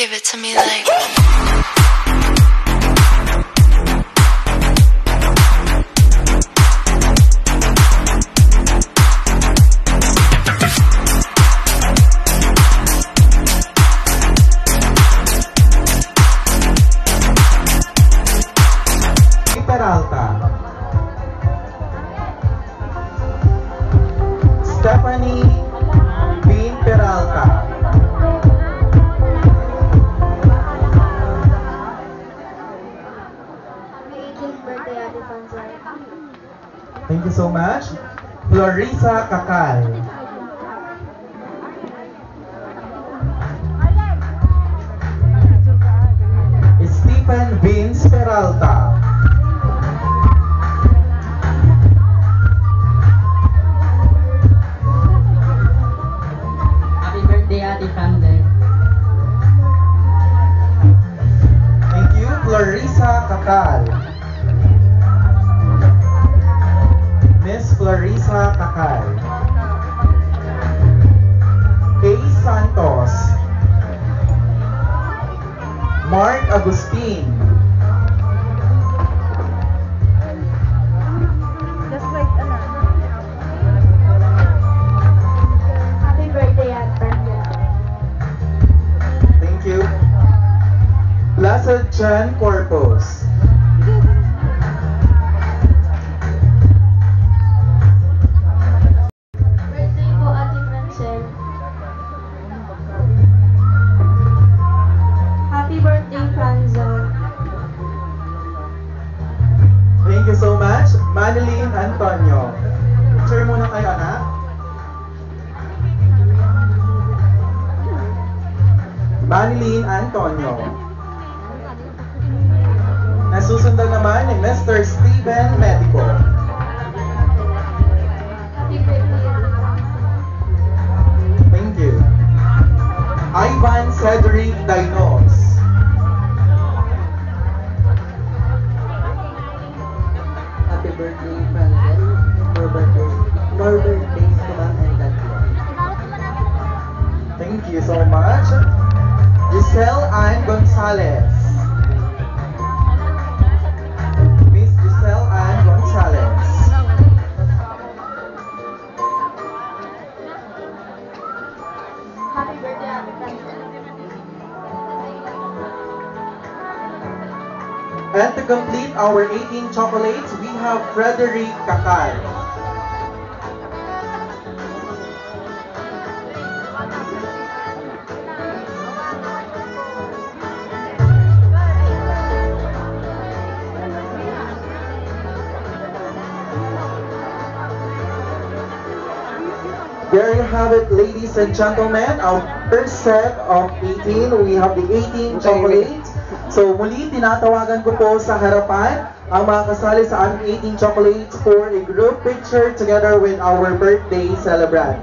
Give it to me like. Peralta, Stephanie Bean Peralta, thank you so much. Florisa Kakal, Stephen Vince Peralta, thank you, Florisa Kakal. Miss Florisa Kakal. A. Santos. Mark Agustin. Just like happy birthday, Aunt Brenda. Thank you. Blessed Jen Corpus. Birthday po, Ate Francel. Happy birthday, Franzon. Thank you so much. Madeline Antonio. Picture muna kayo, anak. Madeline Antonio. Nasusundan naman ni Mr. Steven Medico. Happy birthday. Thank you. Ivan Cedric Dainos. Happy birthday, Francis. More birthdays to mom and dad. Thank you so much. Giselle Ann Gonzalez. Miss Giselle Ann Gonzalez. Happy birthday, Ate Francel. And to complete our 18 chocolates, we have Frederick Kakal. There you have it, ladies and gentlemen, our first set of 18. We have the 18 chocolates. So muli, tinatawagan ko po sa harapan ang mga kasali sa aming 18 chocolates for a group picture together with our birthday celebrant.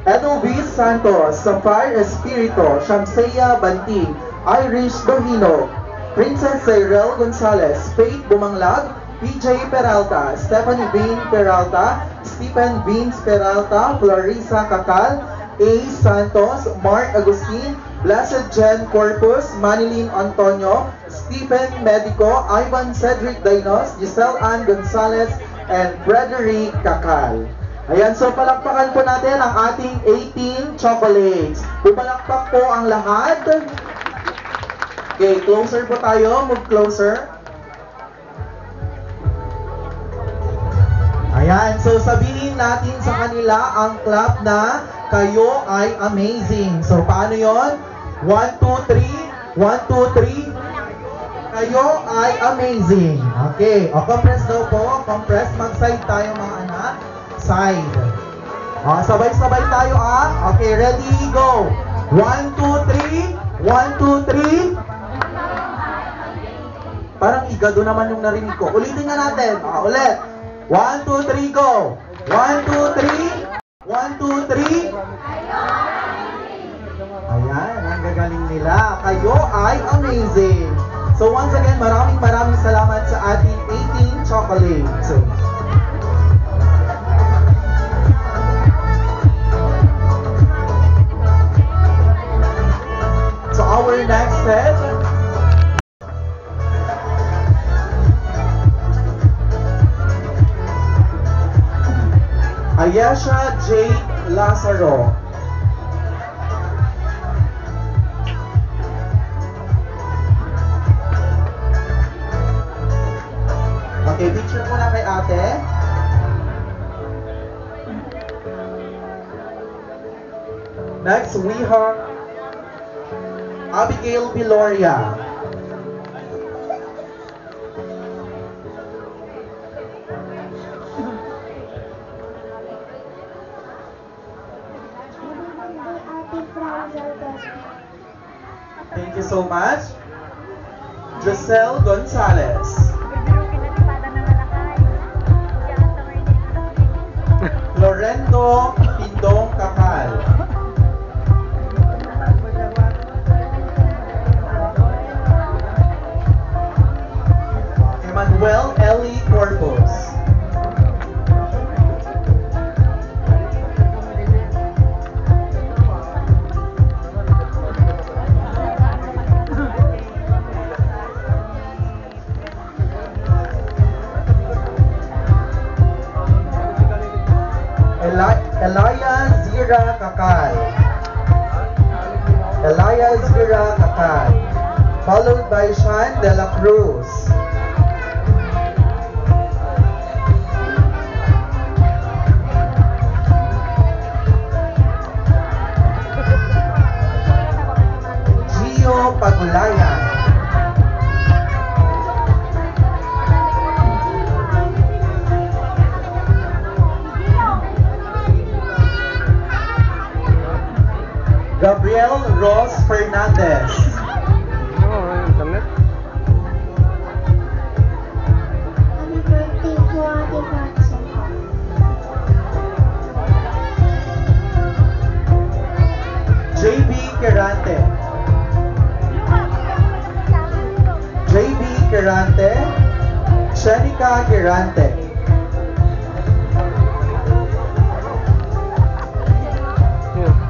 Edelvis Santos, Sapphire Espirito, Shamseya Banting, Irish Dohino, Princess Cyril Gonzalez, Faith Bumanglag, PJ Peralta, Stephanie Bean Peralta, Stephen Vince Peralta, Florisa Kakal, A. Santos, Mark Agustin, Blessed Jen Corpus, Manilyn Antonio, Stephen Medico, Ivan Cedric Dainos, Giselle Ann Gonzalez, and Frederick Kakal. Ayan, so palakpakan po natin ang ating 18 chocolates. Pupalakpak po ang lahat. Okay, closer po tayo. Move closer. Ayan, so sabihin natin sa kanila ang clap na kayo ay amazing. So paano yon? 1, 2, 3. 1, 2, 3. Kayo ay amazing. Okay, o compress daw po. Compress. Mag-side tayo mga anak. Side. O, sabay-sabay tayo ah. Okay, ready, go. 1, 2, 3. 1, 2, 3. Parang igado naman yung narinig ko. Ulitin nga natin. Ulit. 1, 2, 3, go! 1, 2, 3! 1, 2, 3! Ayan, ang gagaling nila. Kayo ay amazing! So once again, maraming salamat sa ating 18 chocolates. So our next set. Ayesha J. Lazaro. Okay, picture muna kay ate. Next, we have Abigail Viloria. Thank you so much. Giselle Gonzalez. Lorendo Pindong Kakal. Emmanuel Ellie Corpus. Elia Zira Kakal. Elia Zira Kakal. Followed by Sean De La Cruz. Gio Pagulayan. Gabriel Ross Fernandez. Happy birthday to Ate Francel. JB Kerante. JB Kerante. Shenika Kerante.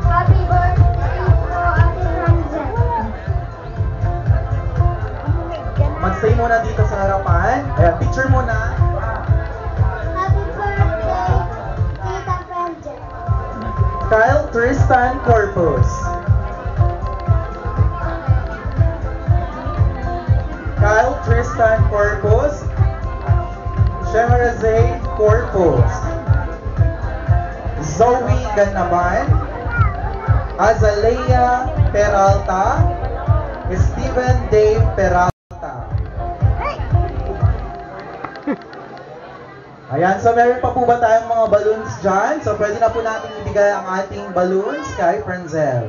Happy birthday to Ate Francel. Mag-stay muna dito sa harapan. Ayan, picture muna. Happy birthday, Tita Francel. Kyle Tristan Corpus. Kyle Tristan Corpus. Shehrazade Corpus. Zoe Ganaban. Azalea Peralta. Stephen Dave Peralta. Ayan, so meron pa po ba tayong mga balloons dyan? So pwede na po natin ibigay ang ating balloons kay Frenzel.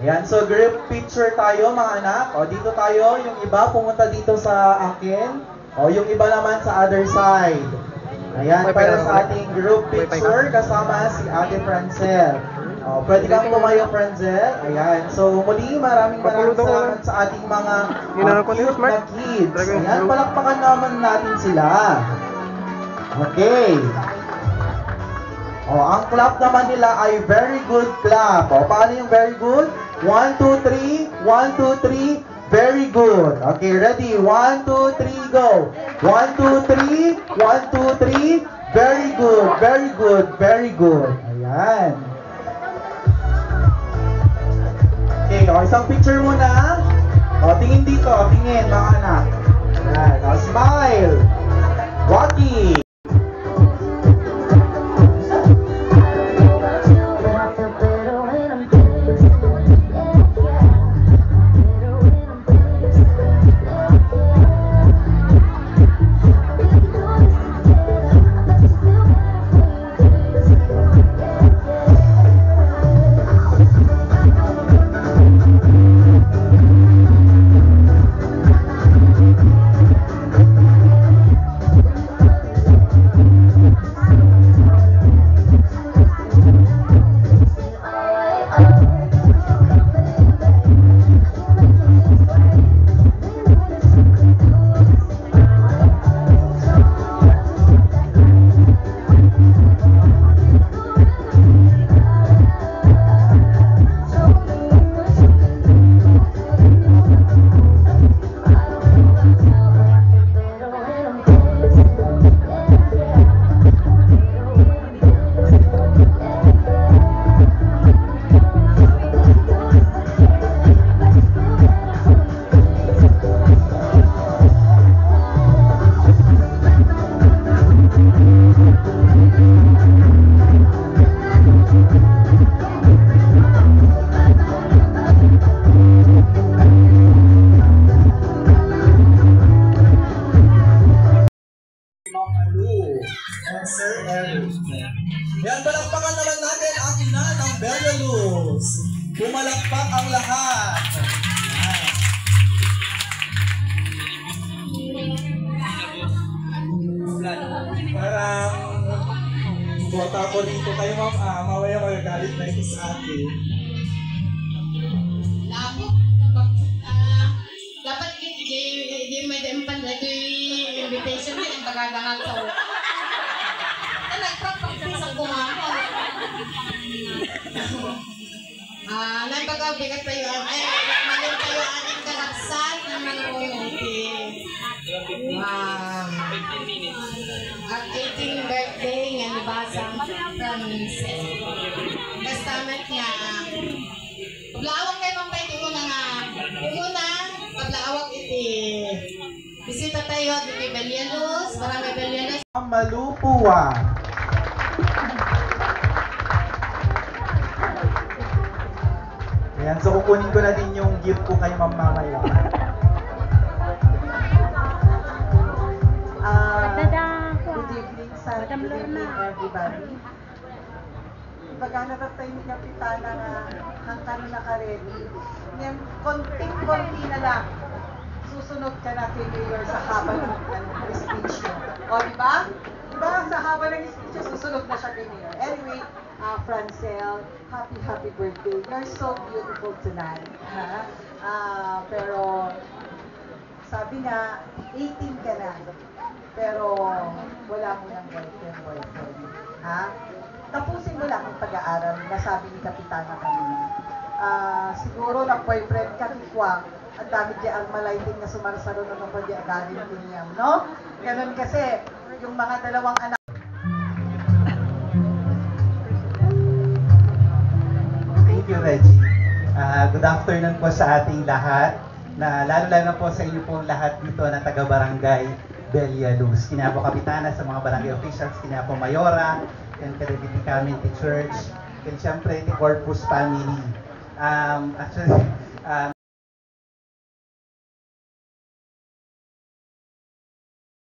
Ayan, so group picture tayo mga anak. O dito tayo, yung iba pumunta dito sa akin. O yung iba naman sa other side. Ayan, para sa ating group picture kasama si Ate Frenzel. O, pwede kang tumayo, Frenzel. Ayan, so muli maraming salamat sa ating mga cute na kids. Ayan, palakpakan naman natin sila. Okay. O, ang clap naman nila ay very good clap. O, paano yung very good? 1, 2, 3. 1, 2, 3. Very good. Okay, ready? 1, 2, 3, go. 1, 2, 3. 1, 2, 3. Very good. Very good. Very good. Ayan. Okay, o, isang picture muna. O, tingin dito. Tingin, mga anak. Ayan. O, smile. Rocky. dito kayo ma'am, mamaya magagalit na ito sa akin. Labo, dapat di may dempan na invitation na yung pagkagangat sa nagpapakita sa kumama. Nagpagkabigat tayo, malim tayo ating kalaksan ng mga royalty. At 18th birthday nga ni Basang Francis. Testament nga. Paglawak kayo pang pwede mo na nga. Umuna, paglawak iti. Bisita tayo at iti Belianos. Marami Belianos. Malupuwa. Ayan, so kukunin ko na din yung gift ko kay Ma'am mamaya. Good evening, sir. Good evening, everybody. Baga natatay ni Kapitana nga hanggang naka-ready. Ngayon, konting-konti na lang. Susunod ka na kay Mayor sa haba ng speech mo. O, di ba? Di ba? Sa haba ng speech niya, susunod na siya kay Mayor. Anyway, Francel, happy birthday. You're so beautiful tonight. Ha? Pero, sabi nga, 18 ka na. Pero, wala mo ng boyfriend. Ha? Tapusin mo lang ang pag-aaral na sabi ni Kapitana kanina. Siguro ng boyfriend ka, Tikwang, ang dami di ang malayting na sumarsaro na ng pag-iagarin ko niya, no? Ganun kasi, yung mga dalawang anak. Thank you, Reggie. Good afternoon po sa ating lahat, na lalo-lalo na po sa inyo pong lahat dito na taga-barangay Belialuz. Kina po Kapitana, sa mga barangay officials, kina po Mayora, and Kadagiti Community Church, and siyempre, the Corpus family. Actually,